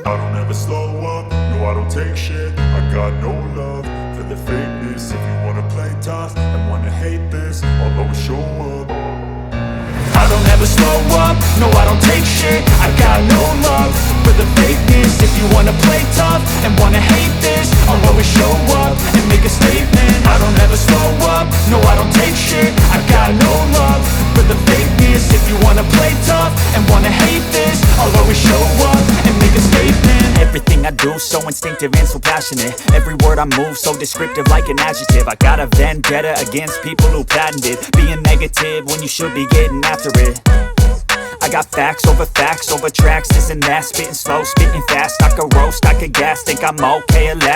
I don't ever slow up, no I don't take shit. I got no love for the fakeness. If you wanna play tough and wanna hate this, I'll always show up. I don't ever slow up, no I don't take shit. I got no love for the fakeness. If you wanna play tough and wanna hate this, I'll always show up and make a statement. I don't ever slow up, no I don't take shit. I got no love for the fakeness. If you wanna play tough and wanna hate this, I'll always show up and make a statement. Everything I do so instinctive and so passionate. Every word I move so descriptive like an adjective. I got a vendetta against people who patented being negative when you should be getting after it. I got facts over tracks, this and that. Spitting slow, spitting fast. I could roast, I could gas, think I'm okay at last.